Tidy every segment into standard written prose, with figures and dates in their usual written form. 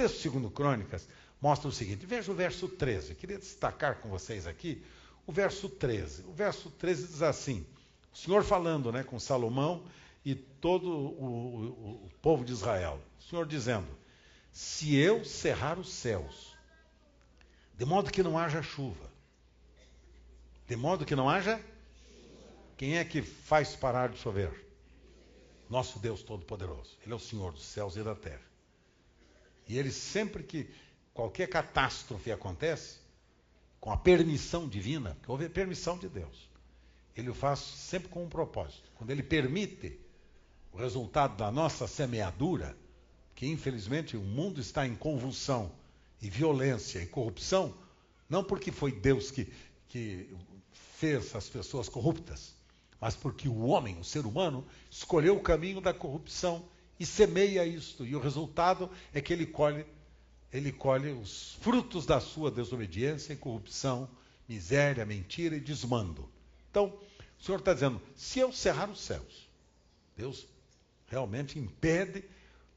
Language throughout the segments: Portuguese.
texto segundo Crônicas mostra o seguinte, veja o verso 13, eu queria destacar com vocês aqui o verso 13. O verso 13 diz assim, o Senhor falando, com Salomão e todo o povo de Israel, o Senhor dizendo, se eu cerrar os céus, de modo que não haja chuva, de modo que não haja, quem é que faz parar de chover? Nosso Deus Todo-Poderoso. Ele é o Senhor dos céus e da terra. E ele sempre que qualquer catástrofe acontece, com a permissão divina, porque houve a permissão de Deus, ele o faz sempre com um propósito. Quando ele permite o resultado da nossa semeadura, que infelizmente o mundo está em convulsão e violência e corrupção, não porque foi Deus que fez as pessoas corruptas, mas porque o homem, o ser humano, escolheu o caminho da corrupção e semeia isto. E o resultado é que ele colhe os frutos da sua desobediência e corrupção, miséria, mentira e desmando. Então, o Senhor está dizendo, se eu cerrar os céus, Deus realmente impede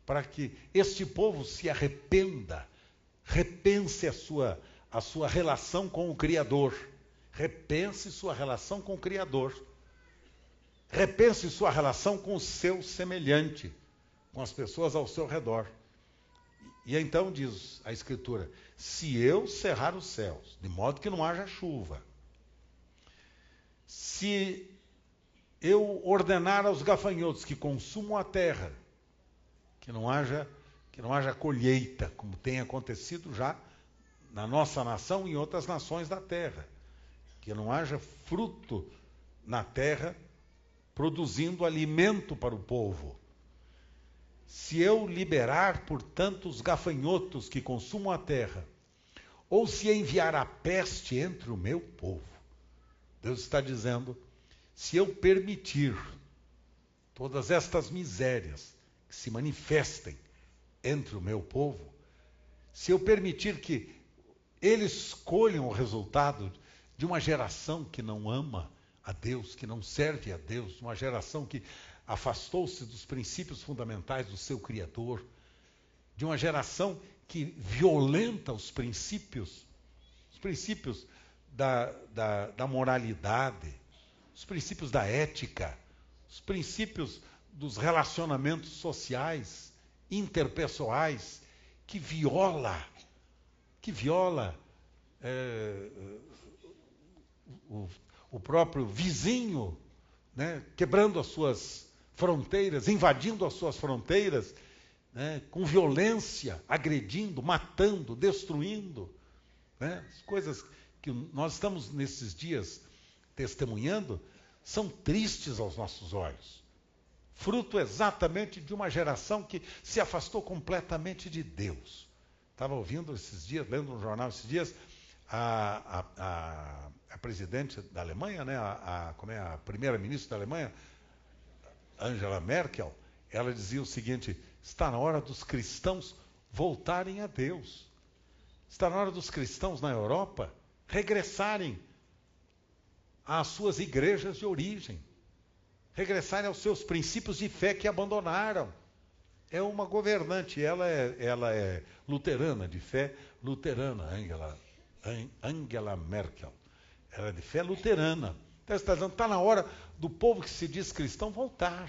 para que este povo se arrependa, repense a sua relação com o Criador, repense sua relação com o Criador, repense sua relação com o seu semelhante, com as pessoas ao seu redor. E então diz a Escritura, se eu cerrar os céus, de modo que não haja chuva, se eu ordenar aos gafanhotos que consumam a terra, que não haja colheita, como tem acontecido já na nossa nação e em outras nações da terra, que não haja fruto na terra produzindo alimento para o povo. Se eu liberar, portanto, os gafanhotos que consumam a terra, ou se enviar a peste entre o meu povo, Deus está dizendo, se eu permitir todas estas misérias que se manifestem entre o meu povo, se eu permitir que eles colham o resultado de uma geração que não ama a Deus, que não serve a Deus, uma geração que afastou-se dos princípios fundamentais do seu Criador, de uma geração que violenta os princípios da moralidade, os princípios da ética, os princípios dos relacionamentos sociais, interpessoais, que viola o próprio vizinho, quebrando as suas fronteiras, invadindo as suas fronteiras, com violência, agredindo, matando, destruindo. As coisas que nós estamos nesses dias testemunhando são tristes aos nossos olhos. Fruto exatamente de uma geração que se afastou completamente de Deus. Estava ouvindo esses dias, lendo um jornal esses dias, a presidente da Alemanha, a primeira-ministra da Alemanha, Angela Merkel, ela dizia o seguinte, está na hora dos cristãos voltarem a Deus. Está na hora dos cristãos na Europa regressarem às suas igrejas de origem, regressarem aos seus princípios de fé que abandonaram. É uma governante, ela é luterana, de fé luterana, Angela Merkel. Ela é de fé luterana. Então, está dizendo, está na hora do povo que se diz cristão voltar.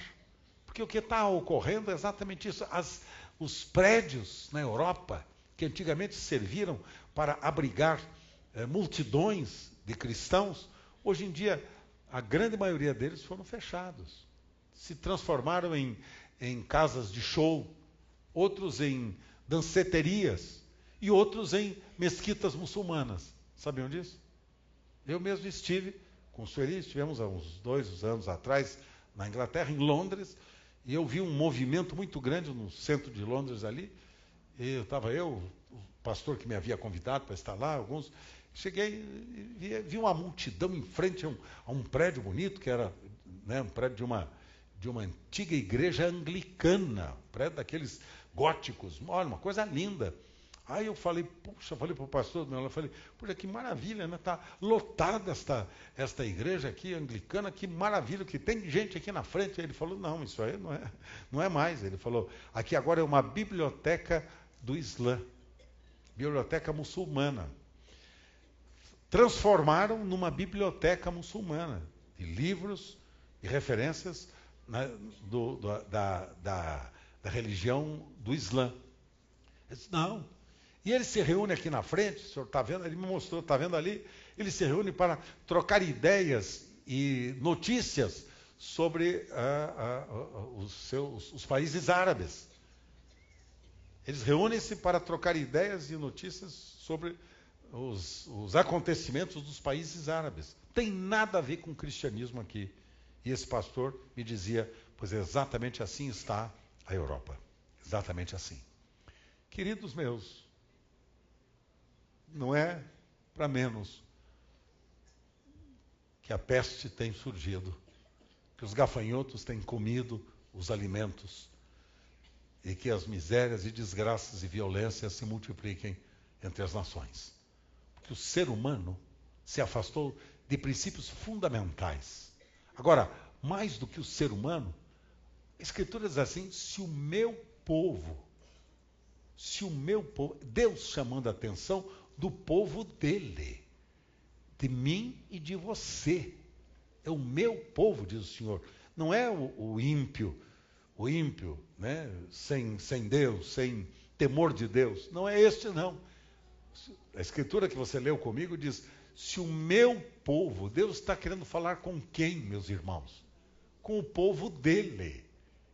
Porque o que está ocorrendo é exatamente isso. Os prédios na Europa, que antigamente serviram para abrigar multidões de cristãos, hoje em dia, a grande maioria deles foram fechados. Se transformaram em casas de show, outros em danceterias e outros em mesquitas muçulmanas. Sabiam disso? Eu mesmo estive com o Sueli, estivemos há uns 2 anos atrás na Inglaterra, em Londres, e eu vi um movimento muito grande no centro de Londres ali, e estava o pastor que me havia convidado para estar lá, alguns, cheguei e vi uma multidão em frente a um prédio bonito, que era um prédio de uma antiga igreja anglicana, um prédio daqueles góticos, olha, uma coisa linda. Aí eu falei para o pastor, eu falei, poxa, que maravilha, está lotada esta igreja aqui, anglicana, que maravilha, que tem gente aqui na frente. Aí ele falou, não, isso aí não é mais. Ele falou, aqui agora é uma biblioteca do Islã, biblioteca muçulmana. Transformaram numa biblioteca muçulmana, de livros e referências, né, da religião do Islã. Eu disse, não. E ele se reúne aqui na frente, o senhor está vendo, ele me mostrou, está vendo ali? Ele se reúne para trocar ideias e notícias sobre os países árabes. Eles reúnem-se para trocar ideias e notícias sobre os acontecimentos dos países árabes. Tem nada a ver com o cristianismo aqui. E esse pastor me dizia, pois exatamente assim está a Europa. Exatamente assim. Queridos meus, não é para menos que a peste tem surgido, que os gafanhotos têm comido os alimentos e que as misérias e desgraças e violências se multipliquem entre as nações. Porque o ser humano se afastou de princípios fundamentais. Agora, mais do que o ser humano, a Escritura diz assim, se o meu povo, Deus chamando a atenção do povo dele, de mim e de você. É o meu povo, diz o Senhor. Não é o ímpio, né, sem Deus, sem temor de Deus. Não é este, não. A Escritura que você leu comigo diz, se o meu povo, Deus está querendo falar com quem, meus irmãos? Com o povo dele.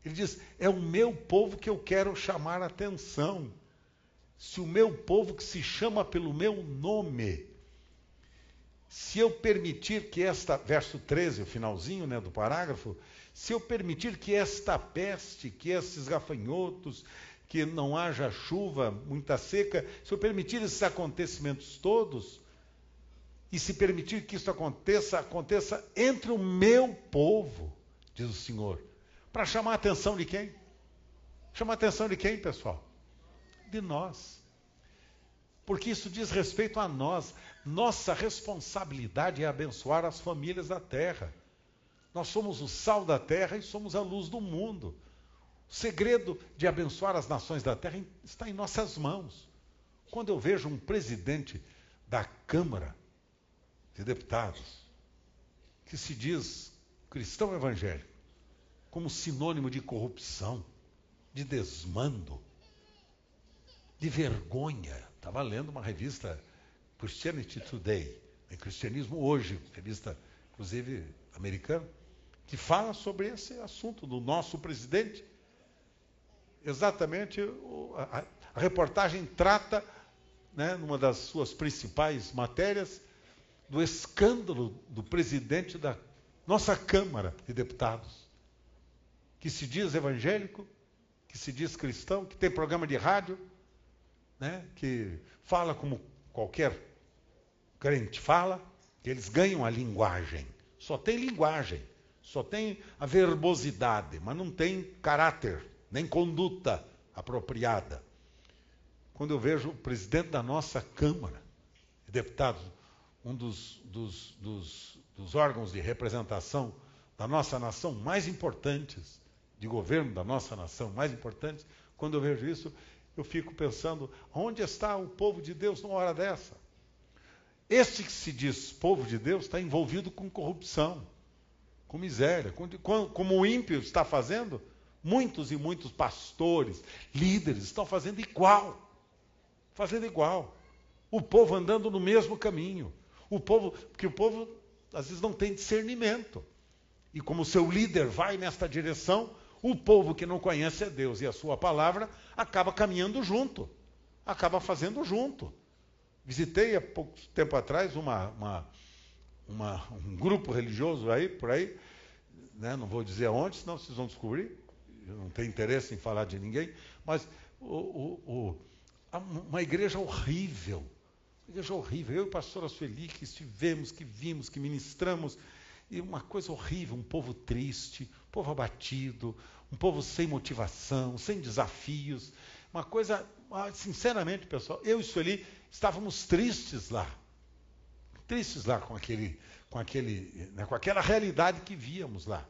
Ele diz, é o meu povo que eu quero chamar a atenção. Se o meu povo que se chama pelo meu nome, se eu permitir que verso 13, o finalzinho, né, do parágrafo, se eu permitir que esta peste, que esses gafanhotos, que não haja chuva, muita seca, se eu permitir esses acontecimentos todos, e se permitir que isso aconteça entre o meu povo, diz o Senhor, para chamar a atenção de quem? Chamar a atenção de quem, pessoal? De nós. Porque isso diz respeito a nós. Nossa responsabilidade é abençoar as famílias da terra. Nós somos o sal da terra e somos a luz do mundo. O segredo de abençoar as nações da terra está em nossas mãos. Quando eu vejo um presidente da Câmara de Deputados, que se diz cristão evangélico, como sinônimo de corrupção, de desmando, de vergonha. Estava lendo uma revista, Christianity Today, Cristianismo Hoje, revista, inclusive, americana, que fala sobre esse assunto do nosso presidente. Exatamente, a reportagem trata, né, numa das suas principais matérias, do escândalo do presidente da nossa Câmara de Deputados, que se diz evangélico, que se diz cristão, que tem programa de rádio, né, que fala como qualquer crente fala, que eles ganham a linguagem. Só tem linguagem, só tem a verbosidade, mas não tem caráter, nem conduta apropriada. Quando eu vejo o presidente da nossa Câmara de Deputados, um dos órgãos de representação da nossa nação mais importantes, de governo da nossa nação mais importantes, quando eu vejo isso, eu fico pensando, onde está o povo de Deus numa hora dessa? Este que se diz povo de Deus está envolvido com corrupção, com miséria, como o ímpio está fazendo, muitos e muitos pastores, líderes estão fazendo igual. O povo andando no mesmo caminho. Porque o povo às vezes não tem discernimento. E como o seu líder vai nesta direção, o povo que não conhece a Deus e a sua palavra acaba caminhando junto, acaba fazendo junto. Visitei há pouco tempo atrás um grupo religioso por aí, né? Não vou dizer aonde, senão vocês vão descobrir. Eu não tenho interesse em falar de ninguém, mas uma igreja horrível. Eu e o pastor Sueli, que estivemos, que vimos, que ministramos, e uma coisa horrível, um povo triste, um povo abatido, um povo sem motivação, sem desafios. Uma coisa, sinceramente, pessoal, eu e Sueli estávamos tristes lá com aquela realidade que víamos lá.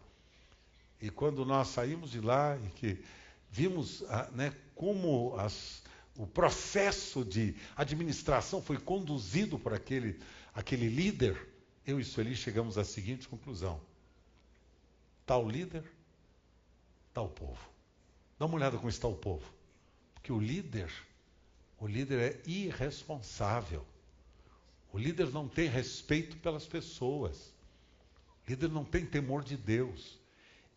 E quando nós saímos de lá e que vimos, né, como o processo de administração foi conduzido por aquele líder, eu e Sueli chegamos à seguinte conclusão: tal líder, tal povo. Dá uma olhada como está o povo. Porque o líder é irresponsável. O líder não tem respeito pelas pessoas. O líder não tem temor de Deus.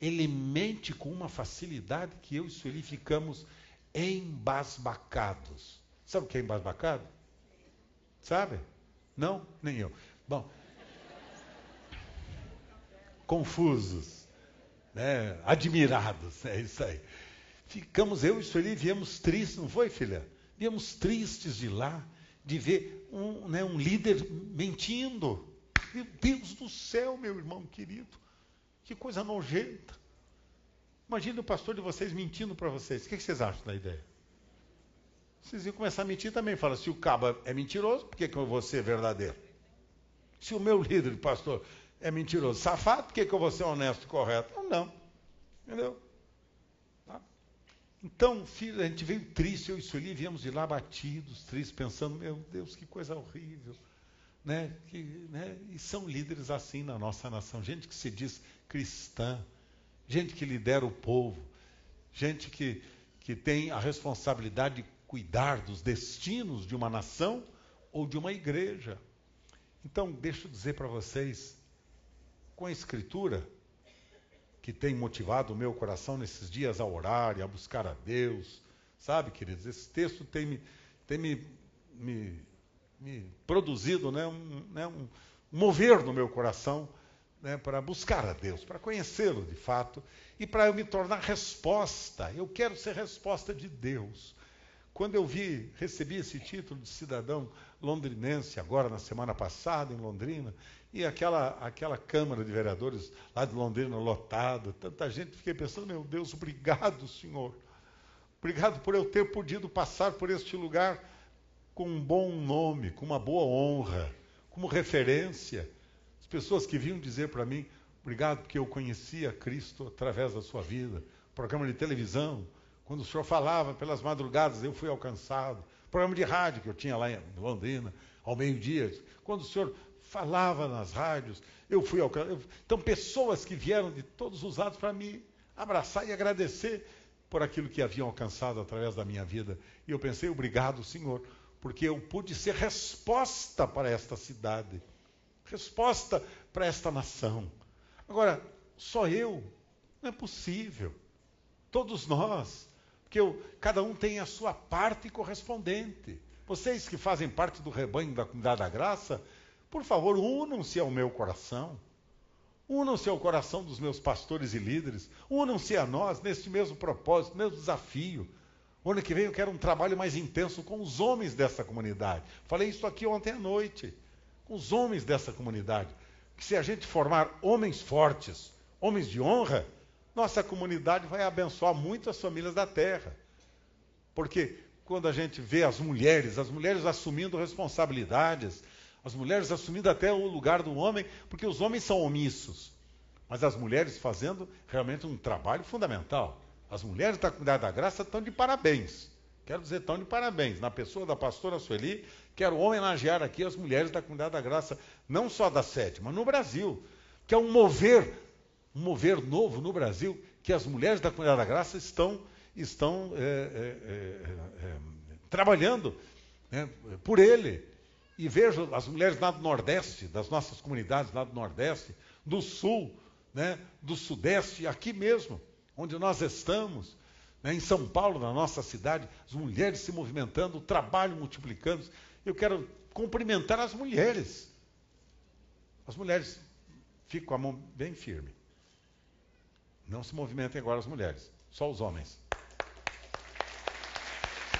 Ele mente com uma facilidade que eu e Sueli ficamos embasbacados. Sabe o que é embasbacado? Sabe? Não? Nem eu. Bom, confusos, né? Admirados, é isso aí. Ficamos, eu e Sueli, viemos tristes, não foi, filha? Viemos tristes de lá, de ver um líder mentindo. Meu Deus do céu, meu irmão querido, que coisa nojenta. Imagina o pastor de vocês mentindo para vocês. O que vocês acham da ideia? Vocês iam começar a mentir também. Fala, se o cabo é mentiroso, por que eu vou ser verdadeiro? Se o meu líder, pastor, é mentiroso, safado, por que eu vou ser honesto e correto? Não. Entendeu? Tá? Então, filho, a gente veio triste, eu e Sueli, viemos de lá abatidos, tristes, pensando, meu Deus, que coisa horrível. Né? E são líderes assim na nossa nação. Gente que se diz cristã, gente que lidera o povo, gente que tem a responsabilidade de cuidar dos destinos de uma nação ou de uma igreja. Então, deixa eu dizer para vocês, com a Escritura, que tem motivado o meu coração nesses dias a orar e a buscar a Deus, sabe, queridos? Esse texto tem me produzido, né, um mover no meu coração, né, para buscar a Deus, para conhecê-lo de fato, e para eu me tornar resposta. Eu quero ser resposta de Deus. Quando eu recebi esse título de cidadão londrinense, agora na semana passada, em Londrina, e aquela Câmara de Vereadores lá de Londrina lotada, tanta gente, fiquei pensando, meu Deus, obrigado, Senhor. Obrigado por eu ter podido passar por este lugar com um bom nome, com uma boa honra, como referência. As pessoas que vinham dizer para mim, obrigado porque eu conhecia Cristo através da sua vida. Programa de televisão, quando o senhor falava pelas madrugadas, eu fui alcançado. Programa de rádio que eu tinha lá em Londrina, ao meio-dia, quando o senhor falava nas rádios, eu fui alcançado. Então, pessoas que vieram de todos os lados para me abraçar e agradecer por aquilo que haviam alcançado através da minha vida. E eu pensei, obrigado, Senhor, porque eu pude ser resposta para esta cidade, resposta para esta nação. Agora, só eu? Não é possível. Todos nós, porque cada um tem a sua parte correspondente. Vocês que fazem parte do rebanho da Comunidade da Graça, por favor, unam-se ao meu coração. Unam-se ao coração dos meus pastores e líderes. Unam-se a nós nesse mesmo propósito, mesmo desafio. O ano que vem eu quero um trabalho mais intenso com os homens dessa comunidade. Falei isso aqui ontem à noite. Com os homens dessa comunidade. Que se a gente formar homens fortes, homens de honra, nossa comunidade vai abençoar muito as famílias da terra. Porque quando a gente vê as mulheres assumindo responsabilidades, as mulheres assumindo até o lugar do homem, porque os homens são omissos, mas as mulheres fazendo realmente um trabalho fundamental. As mulheres da Comunidade da Graça estão de parabéns. Quero dizer, estão de parabéns. Na pessoa da pastora Sueli, quero homenagear aqui as mulheres da Comunidade da Graça, não só da sede, mas no Brasil, que é um mover novo no Brasil, que as mulheres da Comunidade da Graça estão trabalhando, né, por ele. E vejo as mulheres lá do Nordeste, das nossas comunidades lá do Nordeste, do Sul, né, do Sudeste, aqui mesmo, onde nós estamos, né, em São Paulo, na nossa cidade, as mulheres se movimentando, o trabalho multiplicando. Eu quero cumprimentar as mulheres. As mulheres ficam com a mão bem firme. Não se movimentem agora as mulheres, só os homens.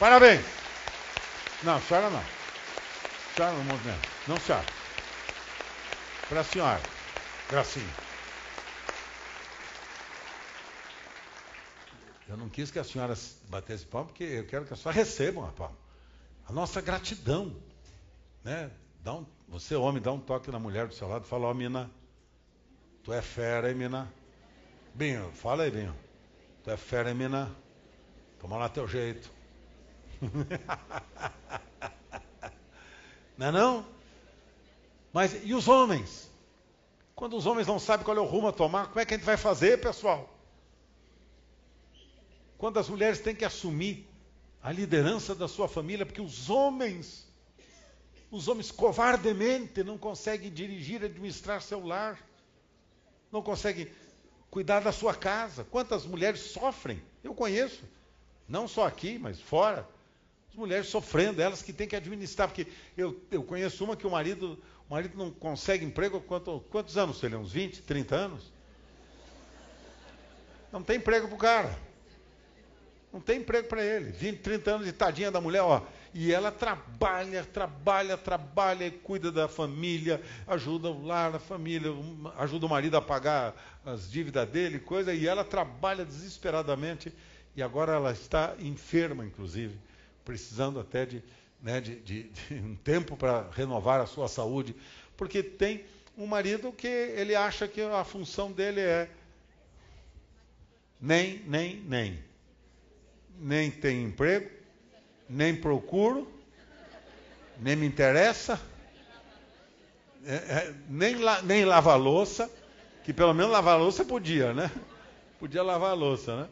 Parabéns! Não, senhora não. Senhora no movimento. Não, senhora. Para a senhora. Gracinha. Eu não quis que a senhora batesse palma, porque eu quero que a senhora receba uma palma. A nossa gratidão. Né? Você, homem, dá um toque na mulher do seu lado e fala, ó, mina, tu é fera, hein, mina? Binho, fala aí, Binho. Tu é fera, hein, mina? Toma lá teu jeito. Não é não? Mas e os homens? Quando os homens não sabem qual é o rumo a tomar, como é que a gente vai fazer, pessoal? Quando as mulheres têm que assumir a liderança da sua família, porque os homens covardemente não conseguem dirigir, administrar seu lar, não conseguem cuidar da sua casa. Quantas mulheres sofrem? Eu conheço, não só aqui, mas fora. As mulheres sofrendo, elas que têm que administrar, porque eu conheço uma que o marido não consegue emprego há quantos anos? Ele uns 20, 30 anos? Não tem emprego para o cara. Não tem emprego para ele. 20, 30 anos de tadinha da mulher, ó. E ela trabalha, e cuida da família, ajuda o lar, a família, ajuda o marido a pagar as dívidas dele, coisa, e ela trabalha desesperadamente, e agora ela está enferma, inclusive, precisando até de um tempo para renovar a sua saúde, porque tem um marido que ele acha que a função dele é nem tem emprego, nem procuro, nem me interessa, nem lavar louça, que pelo menos lavar louça podia, né? Podia lavar a louça, né?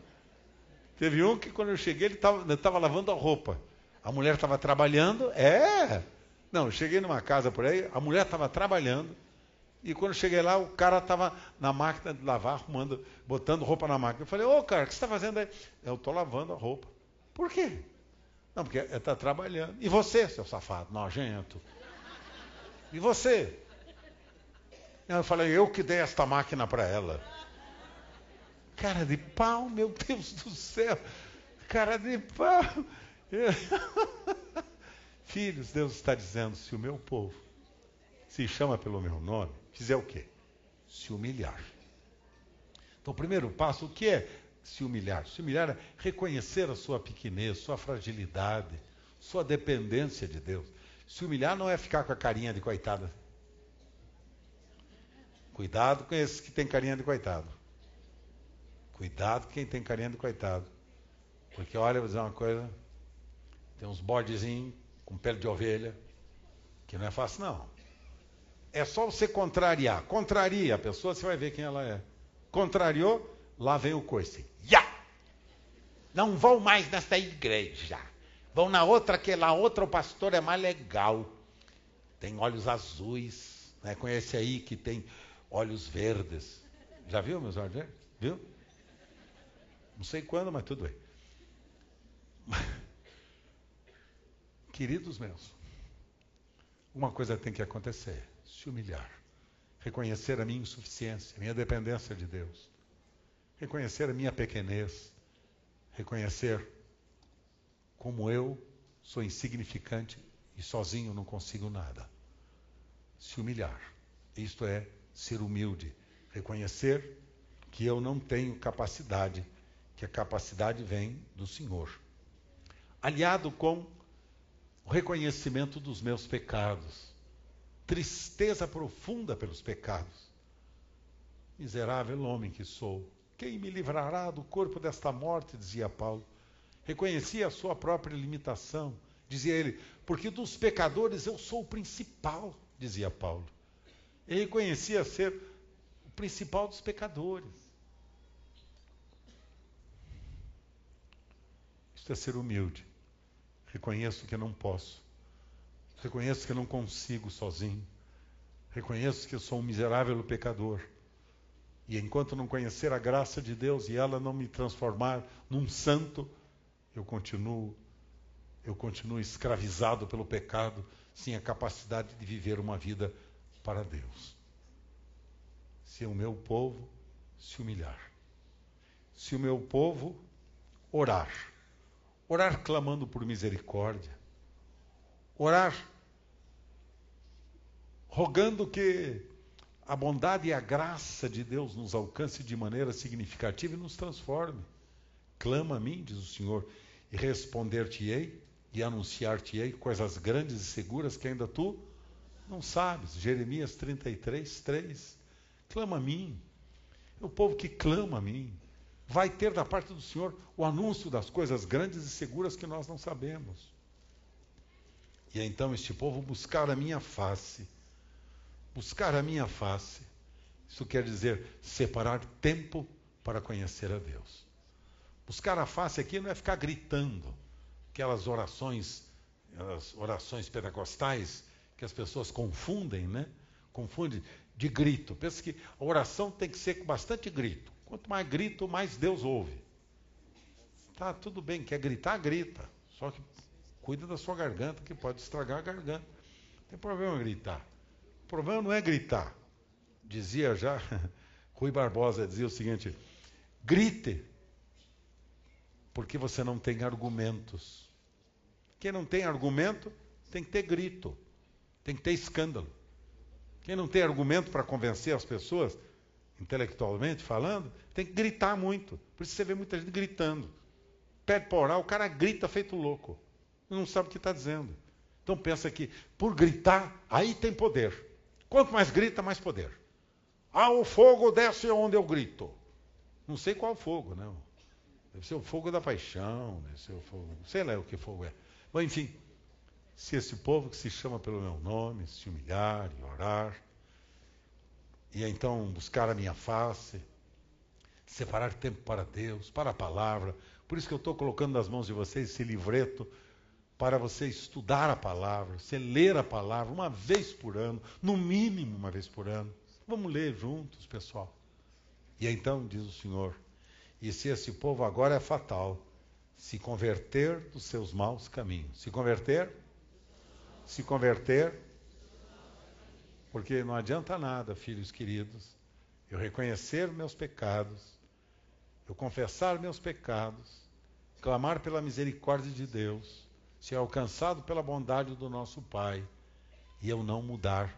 Teve um que quando eu cheguei ele estava lavando a roupa. A mulher estava trabalhando, Não, eu cheguei numa casa por aí, a mulher estava trabalhando, e quando eu cheguei lá, o cara estava na máquina de lavar, arrumando, botando roupa na máquina. Eu falei, ô cara, o que você está fazendo aí? Eu estou lavando a roupa. Por quê? Não, porque ele está trabalhando. E você, seu safado, nojento? E você? Eu falei, eu que dei esta máquina para ela. Cara de pau, meu Deus do céu. Cara de pau. Filhos, Deus está dizendo, se o meu povo se chama pelo meu nome, fizer o quê? Se humilhar. Então, o primeiro passo, o que é se humilhar? Se humilhar é reconhecer a sua pequenez, sua fragilidade, sua dependência de Deus. Se humilhar não é ficar com a carinha de coitada. Cuidado com esses que têm carinha de coitado. Cuidado com quem tem carinha de coitado. Porque, olha, eu vou dizer uma coisa, tem uns bodezinhos com pele de ovelha, que não é fácil, não. É só você contrariar. Contraria a pessoa, você vai ver quem ela é. Contrariou, lá vem o coice. Não vão mais nessa igreja. Vão na outra, que lá outra o pastor é mais legal. Tem olhos azuis. Né? Conhece aí que tem olhos verdes. Já viu meus olhos verdes? Viu? Não sei quando, mas tudo bem. Queridos meus, uma coisa tem que acontecer. Se humilhar. Reconhecer a minha insuficiência, a minha dependência de Deus. Reconhecer a minha pequenez. Reconhecer como eu sou insignificante e sozinho não consigo nada. Se humilhar. Isto é ser humilde. Reconhecer que eu não tenho capacidade, que a capacidade vem do Senhor. Aliado com o reconhecimento dos meus pecados. Tristeza profunda pelos pecados. Miserável homem que sou. Quem me livrará do corpo desta morte, dizia Paulo. Reconhecia a sua própria limitação. Dizia ele, porque dos pecadores eu sou o principal, dizia Paulo. Ele reconhecia ser o principal dos pecadores. Isto é ser humilde. Reconheço que não posso. Reconheço que não consigo sozinho. Reconheço que eu sou um miserável pecador. E enquanto não conhecer a graça de Deus e ela não me transformar num santo, eu continuo escravizado pelo pecado, sem a capacidade de viver uma vida para Deus. Se o meu povo se humilhar. Se o meu povo orar. Orar clamando por misericórdia. Orar rogando que a bondade e a graça de Deus nos alcance de maneira significativa e nos transforme. Clama a mim, diz o Senhor, e responder-te-ei e anunciar-te-ei coisas grandes e seguras que ainda tu não sabes. Jeremias 33, 3. Clama a mim. É o povo que clama a mim. vai ter da parte do Senhor o anúncio das coisas grandes e seguras que nós não sabemos. E então este povo buscar a minha face. Buscar a minha face. Isso quer dizer separar tempo para conhecer a Deus. Buscar a face aqui não é ficar gritando. Aquelas orações pentecostais que as pessoas confundem, né? Confundem de grito. Pensa que a oração tem que ser com bastante grito. Quanto mais grito, mais Deus ouve. Tá, tudo bem, quer gritar, grita. Só que cuida da sua garganta, que pode estragar a garganta. Não tem problema gritar. O problema não é gritar. Dizia já, Rui Barbosa dizia o seguinte: grite, porque você não tem argumentos. Quem não tem argumento, tem que ter grito, tem que ter escândalo. Quem não tem argumento para convencer as pessoas, intelectualmente falando, tem que gritar muito. Por isso você vê muita gente gritando. Pede para orar, o cara grita feito louco. Não sabe o que está dizendo. Então pensa que, por gritar, aí tem poder. Quanto mais grita, mais poder. Ah, o fogo desce onde eu grito. Não sei qual fogo, não. Deve ser o fogo da paixão, deve ser o fogo, sei lá o que fogo é. Mas enfim, se esse povo que se chama pelo meu nome, se humilhar e orar, e então buscar a minha face, separar tempo para Deus, para a palavra. Por isso que eu estou colocando nas mãos de vocês esse livreto, para você estudar a palavra, você ler a palavra uma vez por ano, no mínimo uma vez por ano. Vamos ler juntos, pessoal. E então, diz o Senhor, e se esse povo agora é fatal, se converter dos seus maus caminhos. Se converter, porque não adianta nada, filhos queridos, eu reconhecer meus pecados, eu confessar meus pecados, clamar pela misericórdia de Deus, ser alcançado pela bondade do nosso Pai, e eu não mudar,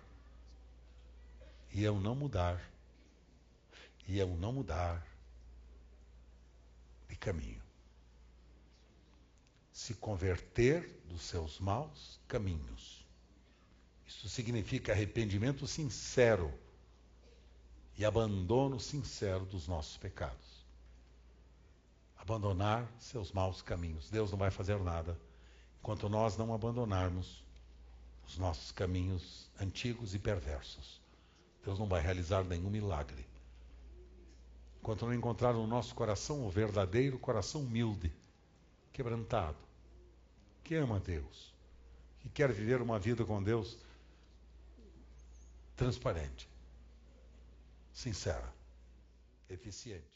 de caminho. Se converter dos seus maus caminhos. Isso significa arrependimento sincero e abandono sincero dos nossos pecados. Abandonar seus maus caminhos. Deus não vai fazer nada enquanto nós não abandonarmos os nossos caminhos antigos e perversos. Deus não vai realizar nenhum milagre enquanto não encontrar no nosso coração o verdadeiro coração humilde, quebrantado, que ama Deus, que quer viver uma vida com Deus transparente, sincera, eficiente.